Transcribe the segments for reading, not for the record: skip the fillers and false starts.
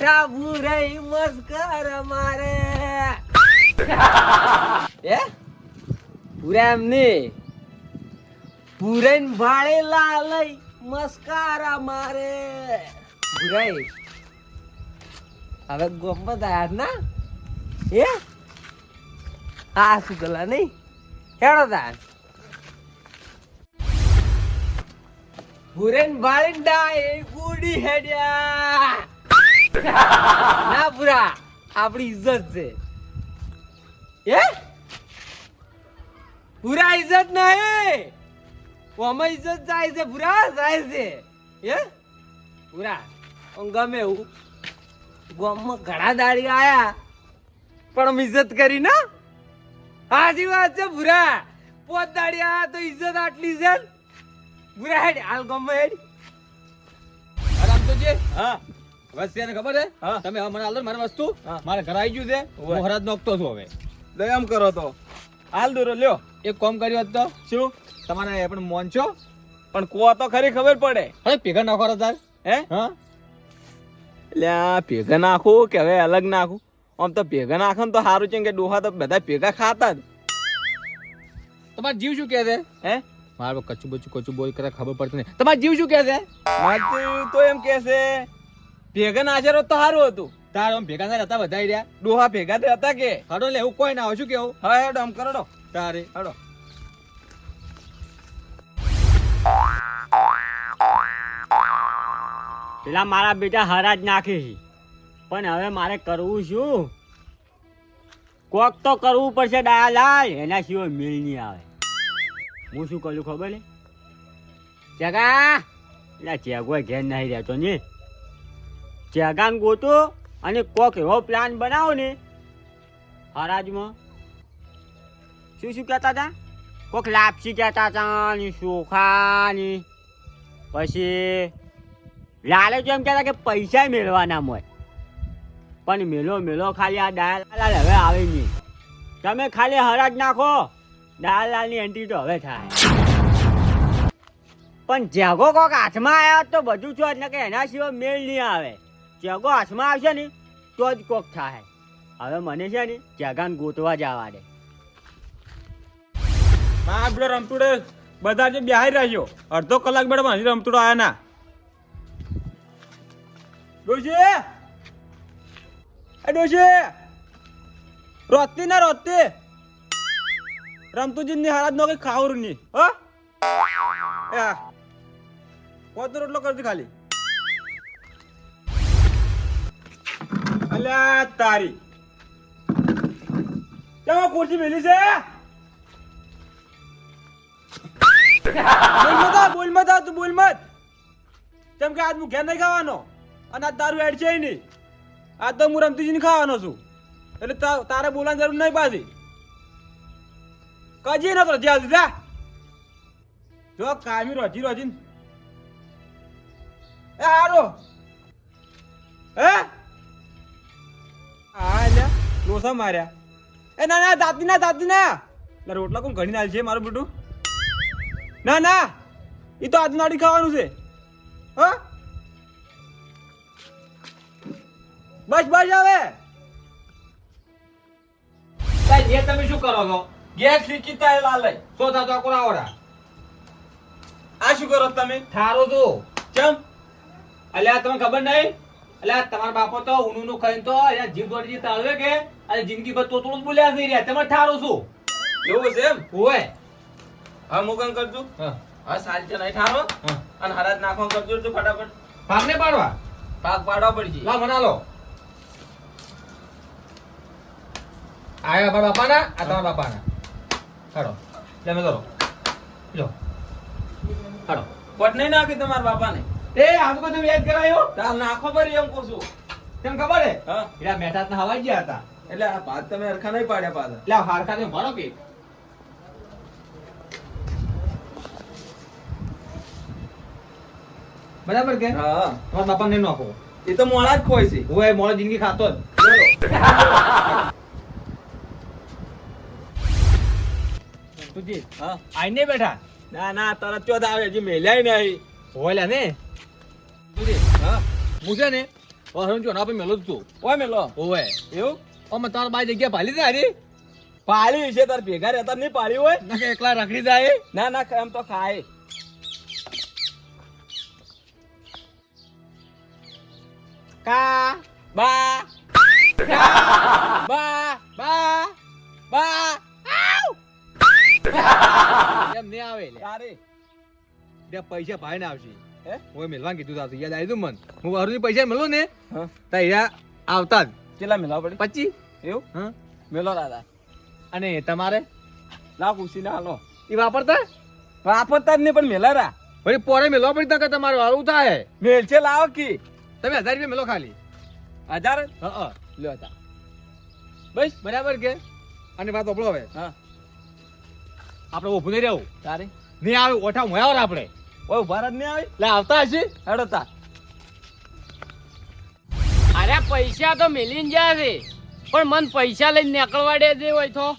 બેઠા ભૂરાઈ મસ્કર મારે એ પૂરા એમને પૂરેન ભાળે લાલઈ મસ્કારા મારે ભૂરાઈ હવે ગોમત આયા ના એ આ શું ગલા નહીં હેડો તા ભૂરેન ભાળે ડાય બુડી હેડ્યા ના પૂરા આપણી ઇજ્જત છે એ પૂરા ઇજ્જત નહીં ઓમાં ઇજ્જત જાય છે પૂરા જાય છે એ પૂરા ગમે એવું ગામમાં ઘણા દાડી આયા પણ ઇજ્જત કરી ના હાજી વાત છે પૂરા પોત દાડી આયા તો ઇજ્જત આટલી છે પૂરા હેડ હાલ ગામમાં હેડ આરામ તો જે હા બસ તેને ખબર છે હા. તમે હવે મને હાલ દો મારી વસ્તુ હા. મારે ઘર આવી ગયું છે ઓવે. હું હરાજ નોખતો છું હવે તો એમ કરો તો હાલ દોરો લ્યો એક કામ કર્યું હોત તો શું તમારે પણ મોન છો પણ કો તો ખરી ખબર પડે હવે ભેગા નાખો તાર હે હા એટલે આ ભેગા નાખું કે હવે અલગ નાખું આમ તો ભેગા નાખો ને તો સારું છે કે ડોહા તો બધા ભેગા ખાતા જ તમારો જીવ શું કહે છે હે મારે કચું બોલ કરે ખબર પડતી નહીં તમારો જીવ શું કહે છે મારું તો એમ કે છે ભેગા નાચેરો તો સારું હતું તાર આમ ભેગા ના હતા બધા રહ્યા ડોહા ભેગા તો હતા કે હડો લે એવું કોઈ ના હોય શું કેવું હવે હેડો આમ કરો તારે હેડો પેલા મારા બેટા હરાજ નાખે છે પણ હવે મારે કરવું શું કોક તો કરવું પડશે દયાલાલ એના સિવાય મેળ નહીં આવે હું શું કરું ખબર ને ચેગા એટલે ચેગો ઘેર નહીં રહેતો ને ચેગાન ગોતો અને કોક એવો પ્લાન બનાવો ને હરાજમાં શું શું કહેતા હતા કોક લાપસી કહેતા હતા ને ચોખા ને પછી લાલચ એમ કહેતા કે પૈસા મેળવાના હોય પણ મેલો ખાલી આ દયાલાલ હવે આવે નહીં તમે ખાલી હરાજ નાખો દયાલાલની એન્ટ્રી તો હવે થાય પણ જેગો કોક હાથમાં આવ્યા તો બધું છો એટલે કે એના સિવાય મેળ નહીં આવે જેગો હાથમાં આવશે ને તો જ કોક થાય હવે મને છે ને જેગાને ગોતવા જવા દે હા પેલો રમતુડે બધા જે બેહાઈ રહ્યો અડધો કલાક બેડો હજી રમતુડો આયા ના ડોશી એ ડોશી રોતી ના રોતી રમતુજી ની હારાત નો કઈ ખાવરું ની હો એ હા કોતો રોટલો કરતી ખાલી અલ્યા તારી કેવા ખુરશી મેલી છે બોલ મત તું બોલ મત કેમ કે આજ હું ઘેર નહીં ખાવાનો અને આ તારું એડ છે નહીં આ તો હું રમતીજી ને ખાવાનો છું એટલે તારે બોલવાની જરૂર નહીં પાછી કજી નતો રજી આવતી જા જો કામી રોજી એ હારો હે હા લે લોસા માર્યા એ ના દાતી ના એટલે રોટલા કોણ ઘણી નાલ છે મારું બેટું ના એ તો આજ નાડી ખાવાનું છે હા બસ હવે એ તમે શું કરો છો ગેસ લીકીતા લાલ સો થતો કોરાવરા આ શું કરો તમે થારો તો ચમ અલ્યા તમને ખબર નહીં અલ્યા તમારા બાપો તો ઊનું ખાઈને તો અહીંયા જીભ દોડી તાળવે કે અને જિંદગી ભર તોતળું જ બોલ્યા થઈ રહ્યા તમે ઠારો છો એવું છે એમ ઓય હા મુકન કરજો હા હા સાલ છે નહીં ઠારો હા અને હરાજ નાખો કરજો તો ફટાફટ ભાગને પાડવા પાક પાડવા પડશે લા મના લો આયા મારા બાપાના આ તમારા બાપાના હાડો લે મે ધરો લો હાડો પટ નહીં નાખી તમારા બાપાને એ આમ કો તમે યાદ કરાયો તાર નાખો પરી એમ કહું છું તેમ ખબર હે હા એલા મેઠાતના હવાઈ ગયા હતા એટલે આ ભાત તમે હરખા નહીં પાડ્યા પાછા એટલે હાડકાને ભરો કે બરાબર કે હા તમારા બાપાને નહીં નાખો એ તો મોડા જ ખોય છે ઓય મોળો જિંદગી ખાતો જ તુજી હા આઈને બેઠા ના તરત ચોથ આવે હજી મેલ્યાય નહીં ઓયલા ને તુજી હા હું છે ને વહરું જો ના પછી મેલો જ તું ઓય મેલો ઓવે એવું અમે તાર બાઈ જગ્યા ભાલી દે હારી પાળી છે તાર ભેગા રહેતા નહીં પાળી હોય ના કે એકલા રખડી જાય ના ના એમ તો ખાય કા બા બા બા બા એમ નહીં આવે લે તારે ત્યાં પૈસા ભાઈ ને આવશે હે ઓય મેલવા કીધું તાતું યાદ આવી તું મન હું વહરું પૈસા મેલો ને હા તો અહીંયા આવતા જ કેટલા મેળવા પડે 25 એવું હા મેલો દાદા અને તમારે ના ખુશી ના હાલો એ વાપરતા વાપરતા જ નહીં પણ મેલા રા વળી પોરે મેલવા પડી કે તમારું હારું થાય મેલ છે લાવો કી તમે 1000 રૂપિયા મેલો ખાલી 1000 હા લ્યો તા બસ બરાબર કે અને વાત ઓપડો હવે હા આપણે ઊભું નહીં રહેવું તારે નહીં આવે ઓઠા મોયાવર આપણે ઓય ભારત નહીં આવે એટલે આવતા હશે હેડો તા અરે પૈસા તો મેલીને જાય છે પણ મન પૈસા લઈને નીકળવા દે દે હોય તો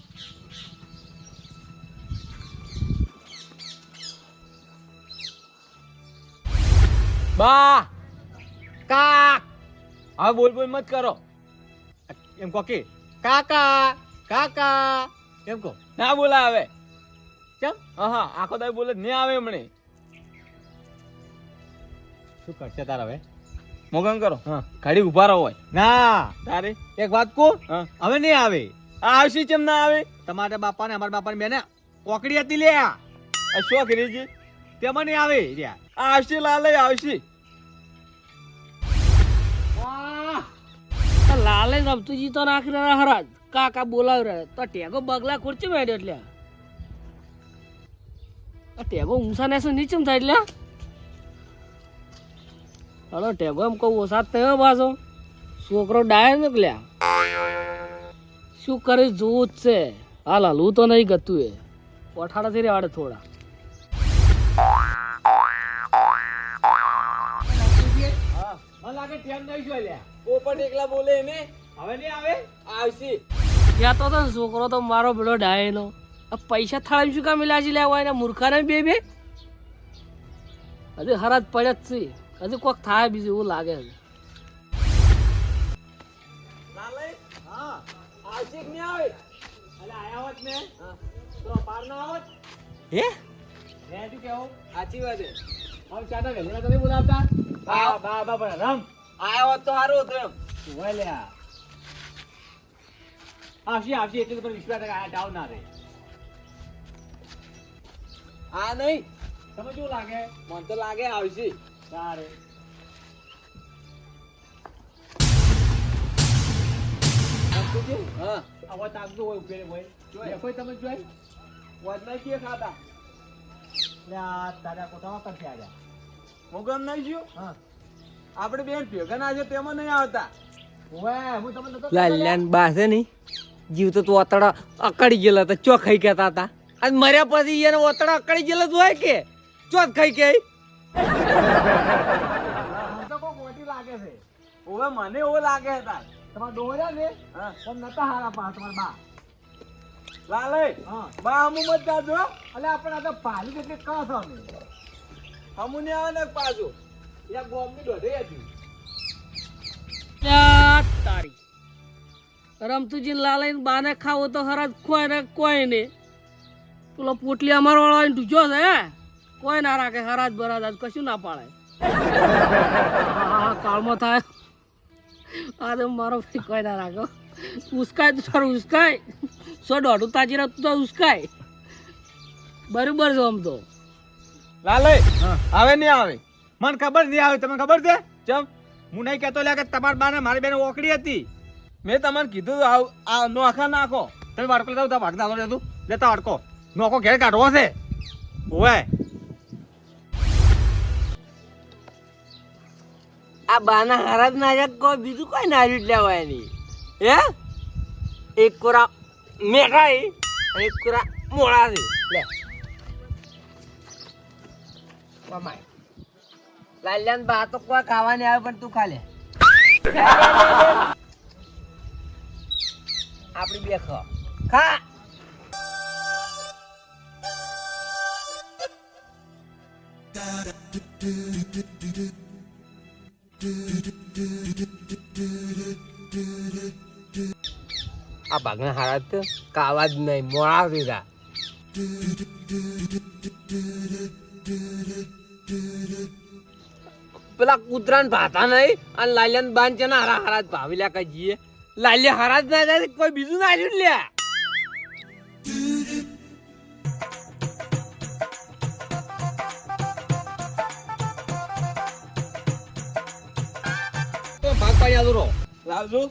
બા કાક હવે બોલ બોલ મત કરો એમ કહો કે કાકા કાકા એમ કહો ના બોલાવે કેમ હા આખો દાય બોલે નહીં આવે હમણે શું કરશે તાર હવે મોગન કરો હા ઘડી ઉભા રહો હોય ના તારે એક વાત કહું હા હવે નહીં આવે આ આવશે ચમ ના આવે તમારા બાપા ને અમારા બાપા ને બેને ઓકડી હતી લે આ શું કરી છે તેમાં નહીં આવે રહ્યા આ આવશે લાલે આવશે લાલે રમતુજી તો નાખી રહ્યા હરાજ કાકા બોલાવી રહ્યા તો ટેગો બગલા ખુરચી મેળ્યો એટલે આ ટેગો ઊંસા ને નીચે થાય એટલે હલો ટેગો એમ કહું ઓસાદ થયો પાછો છોકરો ડાય નીકળ્યા શું કરે જોવું જ છે હાલ હલવું તો નહીં ગતું એ પઠાડાથી રેવાડે થોડા હા મને લાગે ટેમ નહીં જોઈ લે પોપટ એકલા બોલે ને હવે નહીં આવે આવશે ત્યાં તો ને છોકરો તો મારો પેલો ડાયેલો પૈસા થાળી શું કામ મિલાજી લેવા એના મૂર્ખાને બે બે હજુ હરાજ પડે જ છે હજુ કોક થાય બીજું એવું લાગે છે લાલે હા આવશે કે નહીં આવે અલે આયા હોત ને તો પાર ના આવત હે મે શું કેવું સાચી વાત છે હવે ચાતા વેલણા તો નહીં બોલાવતા હા. બા બા પણ રમ આયા હોત તો સારું હતું એમ હોય લ્યા આવશે આવશે એટલે તો પણ 20% આ ડાઉન ના રહે આ નહીં તમે શું લાગે મને તો લાગે આવશે તારે હા આવા તાકતું હોય ઉપેરે હોય જોઈ. કોઈ તમે જોઈ વધના કે ખાતા લે આ તારા કોટામાં કરશે આજા મોગમ નહીં જ્યો હા આપણે બેન ભેગા ના છે તેમાં નહીં આવતા ઓય હું તમને નતો લાલ્યાન બા છે ને જીવ તો તું ઓતડા અકડી ગયેલા હતા ચો ખાઈ કહેતા હતા અને મર્યા પછી એને ઓતડા અકડી ગયેલા જ હોય કે ચોથ ખાઈ કે મને તો કોઈ મોટી લાગે છે ઓવે મને એવો લાગે હતા તમારા ડોહર્યા ને હા પણ નતા હારા પા તમારા બા લાલે હા બા હમુ મત જાજો અલે આપણે આ તો પાલી એટલે કા છો અમે હમુ ને આવે ને પાછું યા ગોમની દોઢે હતી તારી રમતુજી લાલાઈ બાને ખાવો તો હરાજ કોઈ ને કોઈ ને પેલો પોટલી અમારો વાળો ઢૂચો છે હે કોઈ ના રાખે હરાજ બરાજ આજ કશું ના પાડે કાળમાં થાય આ તો મારો ભાઈ કોઈ ના રાખો ઉસકાય તો સારું ઉસકાય સો દોઢું તાજી રહેતું તો ઉસકાય બરોબર છે આમ તો લાલે હા. આવે નહીં આવે મને ખબર નહીં આવે તમને ખબર છે ચમ હું નહીં કહેતો લે કે તમારા બાને મારી બેન ઓકડી હતી મેં તમને કીધું તું આ નોખા નાખો તમે વાડકો લેતા તા ભાગતા આવતો જતું લેતા વાડકો નોકો ઘેર કાઢવો છે ઓય આ બાના હરાજ ના કોઈ બીજું કોઈ નાર્યું લેવાય નહીં હે એક કોરા મેઠાઈ અને એક કોરા મોળા છે લે કમાય લાલ્યાન બા તો કોઈ ખાવાની આવે પણ તું ખા લે આપડી બે ખા આ ભાગના હારા તો કાવા જ નહીં મોડા દીધા. પેલા કૂતરાને ભાતા નહીં અને લાલિયાને બાન છે ને હારા હારા જ ભાવી લ્યા કઈ જઈએ. લાલિયા હારા જ ના જાય કોઈ બીજું ના આવ્યું લ્યા. તો ભાગ પાડી આલો રો લાવજો.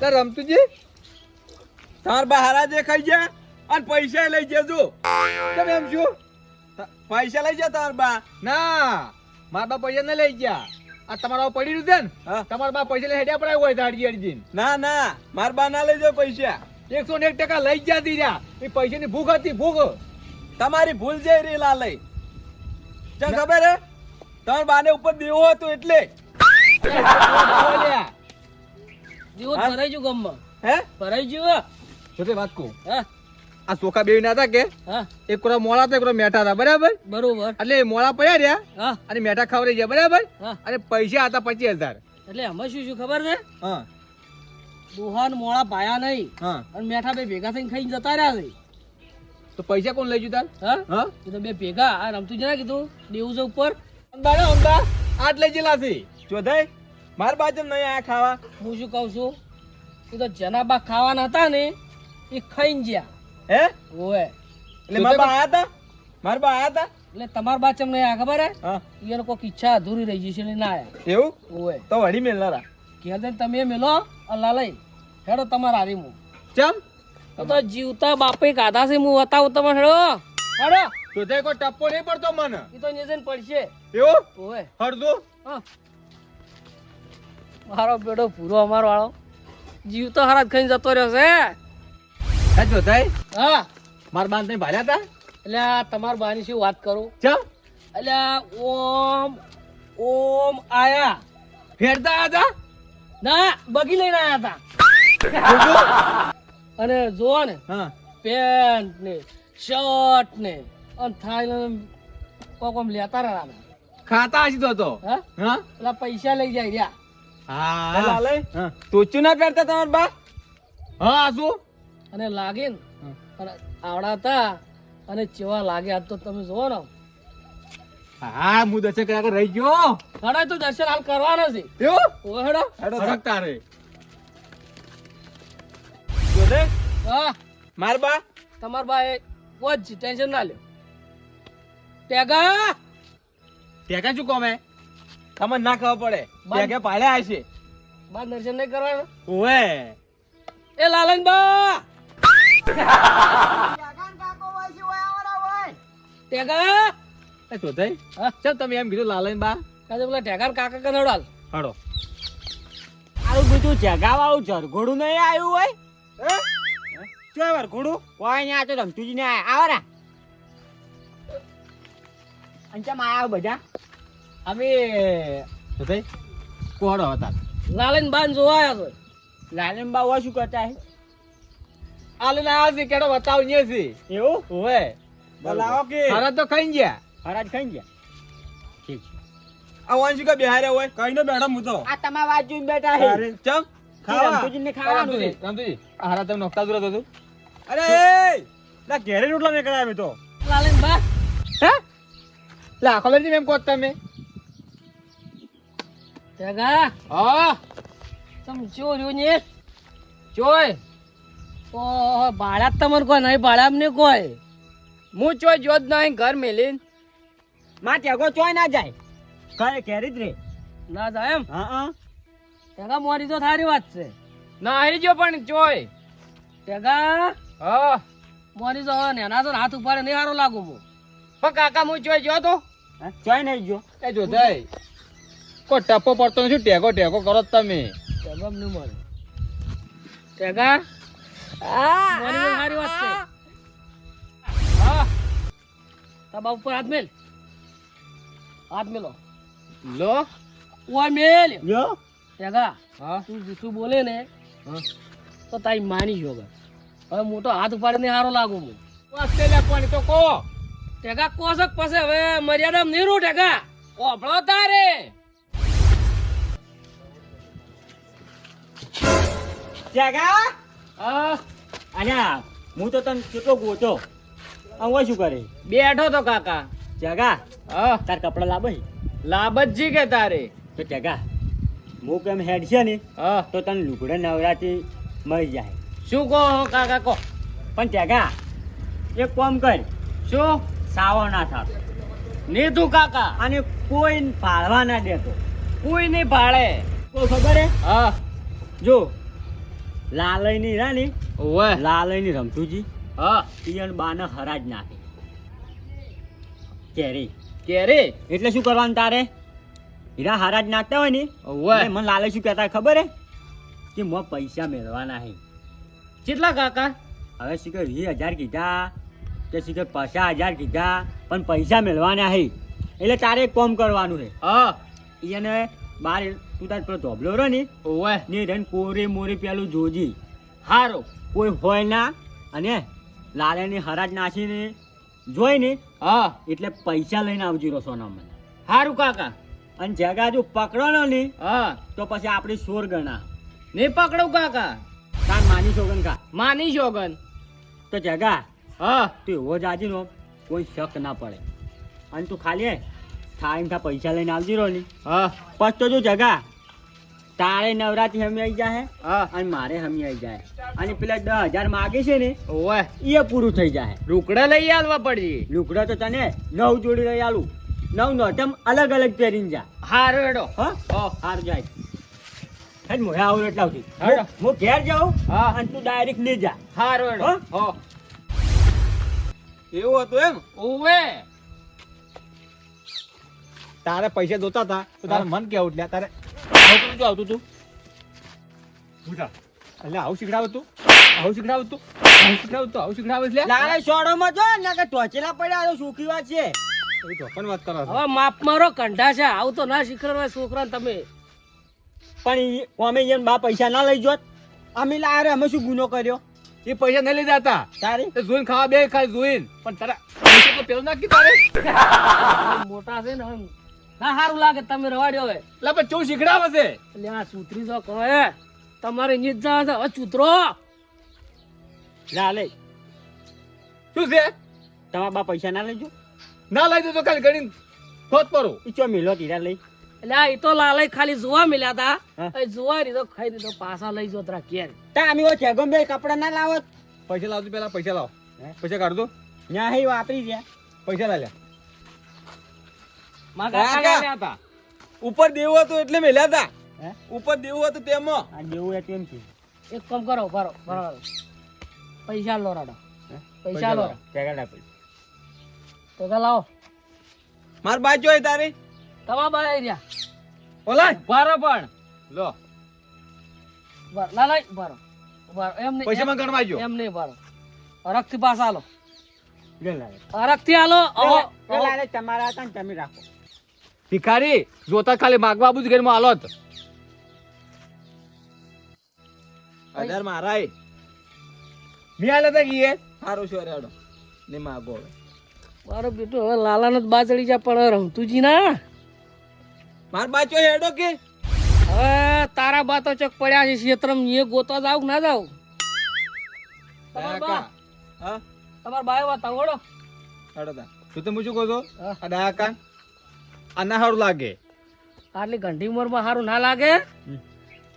તાર રમતુજી તાર બા હારા દેખાઈ ગયા અને પૈસા લઈ જજો. તમે એમ શું? પૈસા લઈ જા તાર બા. ના મારા બા પૈસા ન લઈ ગયા. આ તમારા પડી રહ્યું છે ને હા. તમારા બા પૈસા લઈ હેડ્યા પડાય હોય દાડી અડજીન ના ના માર બા ના લઈ જાવ પૈસા. 101% લઈ ગયા દીધા. એ પૈસાની ભૂખ હતી ભૂખ. તમારી ભૂલ જઈ રહી લાલય. ચા ખબર હે તમાર બાને ઉપર દેવો હતો એટલે. બોલ્યા. જેવો હા? ભરાઈ ગયું ગામમાં હે ભરાઈ ગયું જો તે વાત કહું. હા આ સોખા બેવી ના હતા કે હા એક કોરા મોળા હતા એક કોરા મેઠા હતા બરાબર. બરોબર એટલે એ મોળા પડ્યા રહ્યા હા અને મેઠા ખવડાઈ ગયા બરાબર. હા અને પૈસા હતા 25,000. એટલે આમાં શું શું ખબર છે હા દોહાન મોળા પાયા નહીં હા અને મેઠા બે ભેગા થઈને ખાઈને જતા રહ્યા છે તો પૈસા કોણ લઈ ગયું તાર? હા હા એ તો બે ભેગા આ રમતું જ ના કીધું દેવું છે ઉપર અંદાડે અંદા આટ લઈ ગયેલા છે. ચોધાઈ માર બા જેમ નહીં આયા ખાવા. હું શું કહું છું એ તો જનાબા ખાવાના હતા ને એ ખાઈને ગયા હે ઓય એટલે માર બા આયા હતા. માર બા આયા હતા. એટલે તમારા બાચમ નહીં આ ખબર હે હા એને કોઈક ઈચ્છા અધૂરી રહી જશે એટલે ના આયા એવું ઓય તો વળી મેલનારા. ઘેર જઈને તમે મેલો અલ્લા લઈ હેડો તમારા હારી હું ચમ એ તો જીવતા બાપે કાધા છે હું બતાવું તમે હેડો હેડો તો તે કોઈ ટપ્પો નહીં પડતો મને. એ તો નિજન પડશે એવું ઓય હરદો હા મારો બેટો પૂરો અમારો વાળો જીવ તો હારા જ ખાઈને જતો રહ્યો છે હા જોતાઈ હા માર બાન તઈ ભાલ્યા હતા. એટલે આ તમાર બાની શું વાત કરું ચમ એટલે આ ઓમ ઓમ આયા ફેરતા હતા. ના બગી લઈને આયા હતા અને જોવો ને હા પેન્ટ ને શર્ટ ને અને થાઈલેન્ડ કોમ લેતા રહ્યા ખાતા હશે તો હા હા પેલા પૈસા લઈ જાય રહ્યા હા લાલય હા તોચું ના પહેરતા તમાર બા. હા શું અને લાગે ને અને આવડા હતા અને ચેવા લાગે આજ તો તમે જોવો ને હા હું દર્શન કર્યા વગર રહી ગયો. હડા તો દર્શન હાલ કરવાના છે એવું ઓ હેડો ફરકતા રે. ચોધાઈ હા માર બા તમાર ભાઈ વોચ ટેન્શન ના લ્યો ટેગા ત્યાં શું કોમે તમને ના ખબર પડે. બા- ત્યાં કે પાડ્યા હશે. બાર દર્શન નહીં કરવાના ઓવે એ લાલન બા ટેગા એ જોતાઈ હા ચમ તમે એમ કીધું લાલન બા. કાજે પેલા ટેગા કાકા કને ઉડાલ હડો આવું બધું જગાવાળું જરઘોડું નહીં આવ્યું હોય ચોય વાર ઘોડું. કોઈ નહીં આ તો રમતુજી ને આવો રા અંચમ આયા બધા અમે જોતાઈ કોડો હતા. લાલન બાન જોવા આવ્યા છો લાલન બાવા શું કરતા હે આલે ના આવે છે કેડો બતાવજે છે. એવું ઓવે તો લાવો કે હારા તો ખાઈ ગયા. હરાજ ખાઈ ગયા ઠીક છે. આ વાંચી કે બિહાર્યા હોય કઈ નો બેઠા હું તો. આ તમારા વાત જોઈને બેઠા હે અરે ચમ ખાવા. રમતુજી ને ખાવાનું છે રામતુજી આ હારા તમે નોખતા દૂર હતું. અરે ના ઘેરે રોટલા નીકળ્યા અમે તો. લાલન બા હે લાખો લઈ એમ કોત તમે. ટેગા હા તમે જો રહ્યો ને જોય ઓ ભાડા તમારે કોઈ નહીં ભાડા અમને કોઈ હું ચોય જોત નહીં ઘર મેલીન. માં ટેગો ચોય ના જાય ઘરે ઘેરી જ રે ના જાય એમ હા હા ટેગા મોરી તો થારી વાત છે ના આવી જો પણ ચોય. ટેગા હા મોરી તો હવે નેના તો હાથ ઉપાડે નહીં હારો લાગુ હું પણ કાકા હું ચોય જો તો. હા, ચોય નહીં જો એ જોતાઈ કોઈ ટપ્પો પડતો નથી. ટેકો ટેકો કરો જ તમે. ટેગા નહીં મળે ટેગા મોરી તો સારી વાત છે હા તા બાપ ઉપર હાથ મેલ હાથ મેલો લો ઓય મેલ જો ટેગા હા તું જૂઠું બોલે ને હા તો તારી માની જો હવે મોટો હાથ ઉપાડે ને હારો લાગુ હું ઓસ્ટ્રેલિયા પાણી તો કો ટેકા કોસક પાસે હવે મર્યાદા નહીં રહું ટેકા ઓભળો તારે જગા હા અલ્યા હું તો તને કેટલો ગોતો હવે શું કરે બેઠો તો કાકા જગા હા તાર કપડા લાવે લાભજી કે તારે તો જગા હું કેમ હેડ છે ને હા તો તને લુગડા નવરાથી મળી જાય શું કહો કાકા કહો પણ જગા એક કામ કર શું સાવો ના થાક નહીં તું કાકા અને કોઈ ભાળવા ના દેતો કોઈ નહીં ભાડે કોઈ ખબર હે હા જો લાલયની રાની ઓવે લાલયની રમતુજી હા ઈયન બાને હરાજ નાખે કેરી કે રે એટલે શું કરવાનું તારે હીરા હરાજ નાખતા હોય ને ઓવે એટલે મને લાલય શું કહેતા ખબર હે કે મો પૈસા મેળવાના હે કેટલા કાકા હવે શીખર 20,000 કીધા કે શીખર 50,000 કીધા પણ પૈસા મેળવાના હે એટલે તારે એક કામ કરવાનું છે હા એને બાર તું તાર પેલો ધોબલો રહ્યો ને ઓવે ને રન કોરે મોરે પેલું જોજી હારો કોઈ હોય ના અને લાલાની હરાજ નાખીને જોઈ ને હા એટલે પૈસા લઈને આવજો રો સોનામાં હારું કાકા અને જગા જો પકડવાનો ને હા તો પછી આપણે સોર ગણા નહીં પકડું કાકા કાન માની સોગન કા માની શોગન તો જગા હા તું એવો જાજી નો કોઈ શક ના પડે અને તું ખાલી થા પૈસા લઈને આવજી રો ને હા પછી તો જો જગા તારે નવરાત્રી હમી આવી જાય હા અને મારે હમી આવી જાય અને પેલા 10,000 માગે છે ને ઓવે એ પૂરું થઈ જાય રૂકડા લઈ આવવા પડશે લુગડા તો તને 9 જોડી લઈ આલું 9 નોટમ અલગ અલગ પહેરીને જા હારું હેડો હા હા હાર જાય હેડ મોયા આવું એટલા સુધી હાલો. હું ઘેર જાઉં હા અને તું ડાયરેક્ટ લઈ જા હારું હેડો હા? હા એવું હતું એમ ઓવે તારે પૈસા જોતા હતા તો તારે મન કેવું એટલે તારે આવતું તું એટલે આવું શીખડાવું તું આવું શીખડાવું તું આવું શીખડાવું તું આવું શીખડાવે એટલે લાલે સોડોમાં જો ને કે ટોચેલા પડ્યા તો સુખી વાત છે એ તો પણ વાત કરો છો. હવે માપ મારો કંઠા છે આવું તો ના શીખવાડવા છોકરાને તમે પણ અમે એને બા પૈસા ના લઈ જોત અમે લારે અમે શું ગુનો કર્યો એ પૈસા નહીં લીધા હતા તારી એ જોઈને ખાવા બે ખાલી જોઈને પણ તારા પૈસા તો પેલું નાખી તારે મોટા છે ને હવે ના સારું લાગે તમે રવાડ્યો હવે એટલે પણ ચેવું શીખડાવે છે એટલે આ ચૂતરી તો કહે તમારે નીચ જવા છે હવે ચૂતરો લાલે શું છે તમારા બા પૈસા ના લઈ જો ના લઈ દો તો ખાલી ગણીને ખોટ પરો ઈ ચો મિલો તીરા લઈ એટલે આ ઈ તો લાલય ખાલી જોવા મળ્યા હતા હા. એ જોવા રીતો ખાઈ દીધો પાછા લઈ જો તરા ઘેર તા અમે ઓ ચેગમ બે કપડા ના લાવત પૈસા લાવજો પેલા પૈસા લાવો હે? પૈસા કાઢ દો ન્યા હે વાપરી ગયા પૈસા લઈ લે મારા કાકા કાકા. લાવ્યા હતા ઉપર દેવું હતું એટલે મેલ્યા હતા હે ઉપર દેવું હતું તેમાં આ જેવું એ તેમ છે એક કામ કરો ભરો ભરો પૈસા લો રાડો હે? પૈસા લો ચેગા લા પૈસા તો કે લાવો માર બાજુ હોય તારી તમારા બાય રહ્યા ઓલા ભરો પણ લો ભર લાલય ભરો ભરો એમ નહીં પૈસા માં ગણવાજો એમ નહીં ભરો અરગથી પાછા આલો લે લાલે અરગથી આલો લે લાલે તમારા હતા ને તમે રાખો ભિખારી જોતા ખાલી માગવા આબુ જ ઘરમાં હાલત 1000 મારાય મી હાલે તા ગીએ સારું છે રેડો ને માગો હવે મારો બેટો હવે લાલાને જ બાજડી જા પણ રમતુજી ના માર બાચો હેડો કે હવે તારા બા તો ચોક પડ્યા છે ક્ષેત્રમ એ ગોતવા જાવ ના જાવ તમારા બા હા તમારા બાય વાતા ઓળો હેડો તા તું તો શું કહો છો હા. આ ડાકા આના હારું લાગે આટલી ઘંટી ઉંમરમાં સારું ના લાગે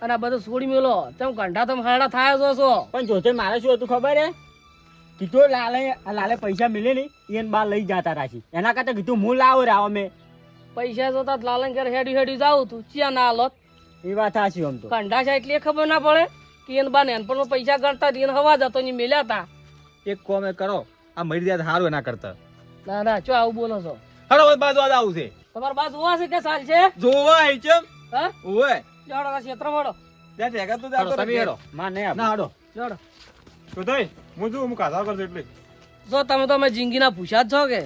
અને આ બધું છોડી મેલો તેમ ઘંટા તમે હાડા થાય જો છો પણ જોતે મારે શું હતું ખબર હે કીધું લાલે આ લાલે પૈસા મિલે ને એને બા લઈ જતા રાખી એના કરતા કીધું હું લાવો રાવ અમે પૈસા જોતા લાલન ઘરે હેડી હેડી જાવ તું ચિયા ના હાલત એ વાત સાચી આમ તો કંઢા છે એટલે એ ખબર ના પડે કે એને બા નેનપણમાં પૈસા ગણતા હતી, એને હવા જતો ને મેલ્યા હતા. એક કોમે કરો આ મરી જાય સારું એના કરતા ના ના ચો આવું બોલો છો હડો બાજુ આવું છે તમારા બા જોવા છે કે સાલ છે જોવા આઈ ચમ હા ઓય જોડો ક્ષેત્ર મળો ત્યાં ટેકા તો જાતો તમે રહે. હેડો માં નહીં ના હડો જોડો તો દઈ હું જો હું કાઢા કરતો એટલે જો તમે તો અમે જિંદગીના પૂછ્યા જ છો કે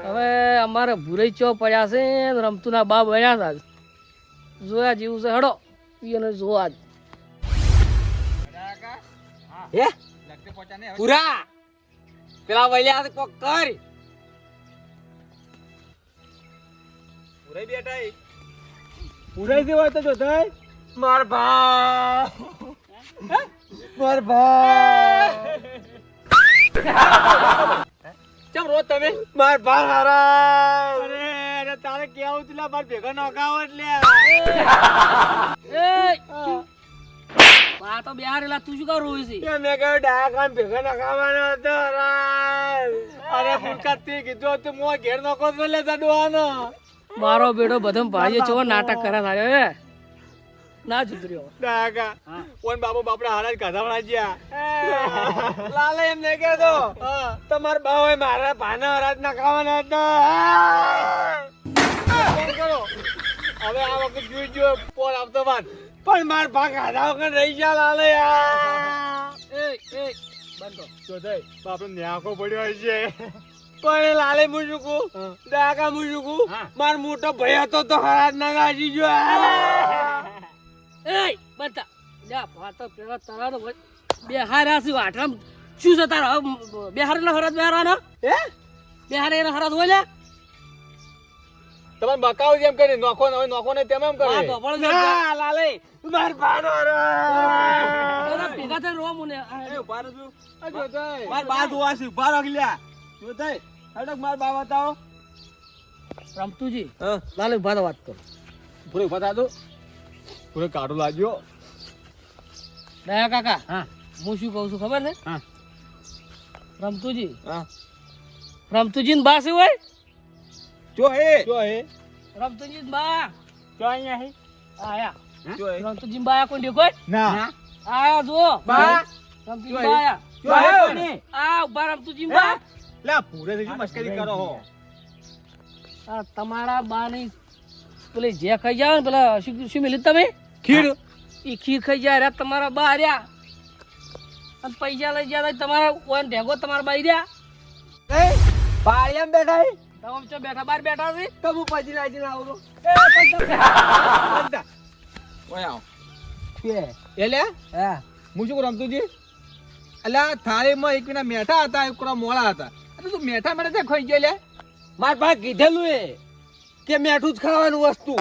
હવે અમારે ભૂરાઈ ચો પડ્યા છે ને રમતુના બા બન્યા હતા જોયા જેવું છે હડો એને જોવા જ હે પૂરા પેલા વલ્યા કોક કર પૂરાઈ બેઠા એ. પૂરાઈ જે હોય તો જો થાય. માર ભા માર ભા ચમ રો તમે માર ભા હારા અરે તારે કેવું તું લા, માર ભેગા નોખાવો એટલે આ તો બિહારેલા તું શું કર રોય છે? મેં કહ્યું ડાયા કાન ભેગા નખાવાનો હતો અરે ફૂલકા તે કીધું હતું મો ઘેર નોખો તો લે જડવાનો. મારો બેટો બધમ ભાઈએ ચેવો નાટક કરે થાય હે ના સુધર્યો. ડાકા ઓન બાપુ બાપડા હારા જ ગાધા વણા જ્યા. લાલે એમ નહીં કહેતો તમારા બાવે મારા ભાના હરાજ નખાવાના હતા ફોન કરો હવે આ વખત જોઈજો ફોન આવતો બાદ. પણ માર ભા ગાધા વગર રહી ગયા લાલે યાર એ બંધો જો થઈ બાપડો ન્યાકો પડ્યો હોય છે. પણ લાલે મુજુકુ ડાકા મુજુકુ હા. માર મોટો ભાઈ હતો તો હરાજ નગાજી જો એ બંધા લ્યા ભાતો પેલા તારા તો બિહાર્યા છે વાઠરામ શું છે તારા બિહારેલા હરાજ બિહારવાનો હે બિહારેલા હરાજ હોય લે તમે બકાવ જેમ કરી નોખો ને હવે નોખો ને તેમ એમ આ કરે. ગોપાળ ના લાલે માર ભાનો હરાજ ભેગા થઈને રો મુને એ ઉભા રહેજો. આ જો તઈ માર બા જોવા છે, ઉભા રહો લ્યા. જો થાય. હેડો માર બા બતાવો. રમતુજી હા. લાલે ઉભા તો વાત કરો. પૂરે ઉભા થા દો. પૂરે કાઢો લાગ્યો. દયા કાકા હા હું શું કહું છું ખબર છે? હા રમતુજી હા. રમતુજી ને બા છે હોય જો હે. જો હે. રમતુજી ને બા જો અહીંયા હે. આયા જો હે. રમતુજી ને બા આયા કોઈ દેખોય ના. આયા જો બા. રમતુજી ને બા આયા જો હે કોને? આ ઉભા રમતુજી ને બા લા પૂરે થી મસ્કરી કરો હો. આ તમારા બા ની પેલી જે ખાઈ જાવ ને પેલા શું મિલી તમે ખીર. ઈ ખીર ખાઈ જાય રે તમારા બા રહ્યા અને પૈસા લઈ ગયા તમારા ઓન ઢેગો તમારા બાઈ રહ્યા પાળિયામાં બેઠા હે તમે ચો બેઠા બાર બેઠા છે તો હું પછી લાજીને આવું ઓય આવો. કે એલે હા હું શું રમતુજી? અલ્યા થાળીમાં એક વિના મેઠા હતા, એક કોરા મોળા હતા. અરે તું મેઠા મેઠા છે ખાઈ ગયો લે. માર ભા કીધેલું એ કે મેઠું જ ખાવાનું વસ્તુ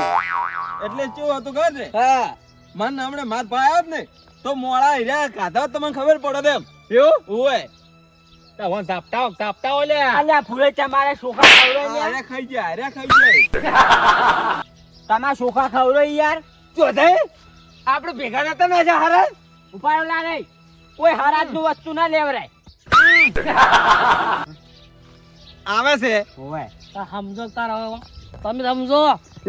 એટલે કેવું હતું ખબર છે? હા મને હમણાં માર ભાઈ આવ્યો જ ને તો મોળા હીરા ખાધા હોત તો મને ખબર પડે તેમ. એવું ઓય. તાપતા લે અલ્યા ફૂલે તમારે ચોખા ખવડાવી હારે ખાઈ જાય, હારે ખાઈ જાય. તમારે ચોખા ખવડાવી યાર ચોધે આપણે ભેગા નતા ને જા હરાજ ઉપાડો લાગે કોઈ હરાજ નું વસ્તુ ના લેવરાય. આવે છે. ઓય સમજો તારા તમે સમજો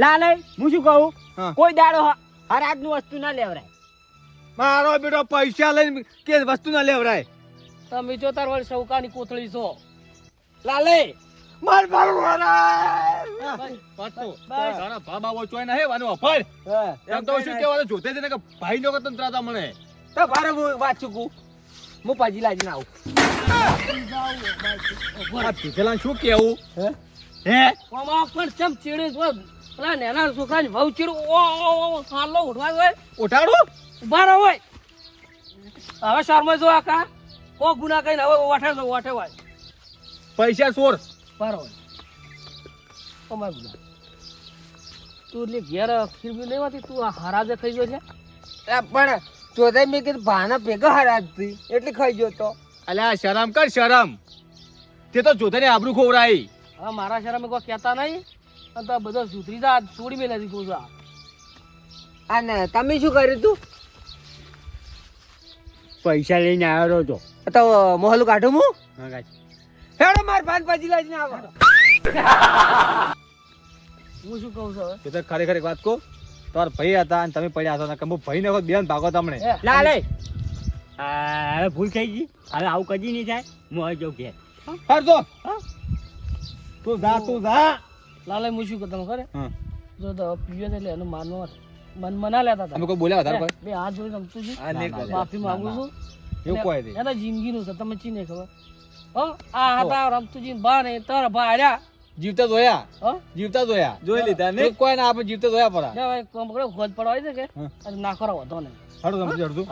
લાલે હું શું કહું હા. કોઈ દાડો હરાજ નું વસ્તુ ના લેવરાય. મારો બેટો પૈસા લઈને કે વસ્તુ ના લેવરાય. તમે જો તાર વાળી સૌકાની કોથળી છો લાલે માર ભાવ હરાજ પાછો. બસ. તારા ભા બાબો ચોય ના હે વાનો અફળ. એમ તો શું કહેવાનું જોતે છે ને કે ભાઈ નો તંત્ર હતા મને. તો ભારે હું વાંચું કુ હું પછી લાજીને આવું આ પીધેલા શું કેવું? હે? આમાં પણ ચમ ચીડે છો પેલા નેના છોકરાની વહુ ચીડું ઓ સાલો ઉઠવા હોય ઉઠાડું? ઉભા રહો હોય હવે શર્મા જો આકા કો ગુના કઈ હવે વાઠે હોય પૈસા ચોર. ઉભા રહો અમાર ગુના તું એટલે ઘેર ખીર બી નહીં હોતી તું આ હરાજે ખાઈ ગયો છે પણ ચોધે મેં કીધું ભાના ભેગા હરાજ થી એટલે ખાઈ ગયો તો અલ્યા શરમ કર શરમ. તે તો જોતે ને આબરૂ ખોવરાઈ. હવે મારા શરમે કોઈ કહેતા નહીં અને તો બધો સુધરી જા છોડી મેં નથી કહું છું અને તમે શું કર્યું તું પૈસા લઈને આવ્યો હતો. તો મોહલું કાઢું હું હેડો માર ભાન પછી લાજીને આવો હું શું કહું છું હવે તે તો ખરેખર એક વાત કહું, તમારા ભાઈ હતા અને તમે પડ્યા હતા કે હું ભાઈ ને બેન ભાગો તમને. હે, લાલે હવે ભૂલ થઈ ગઈ. હવે આવું કદી નહીં થાય. હું હવે જાઉં ઘેર. હરજો. તું જા, તું જા. લાલે હું શું કહું તમે ખરે હા. જો તો પીવે છે એટલે એનું માનવા મના લેતા હતા અમે કોઈ બોલ્યા વધારે કોઈ? બે હાથ જોડી રમતું છું આ નહીં બોલ્યા. માફી માંગુ છું એવું કોઈ નહીં. એના જિંદગીનું છે તમે ચી નહીં ખબર હો આ હતા રમતુજી ને બા ને તારા ભા આર્યા જીવતા જોયા, હો જીવતા જોયા. જોઈ લીધા ને કોઈ ના આપણે જીવતા જોયા પરા. લે ભાઈ કોમ કરે ખોજ પડવાય છે કે હા. અને નાખરો વધો ને હડો સમજી હડતું.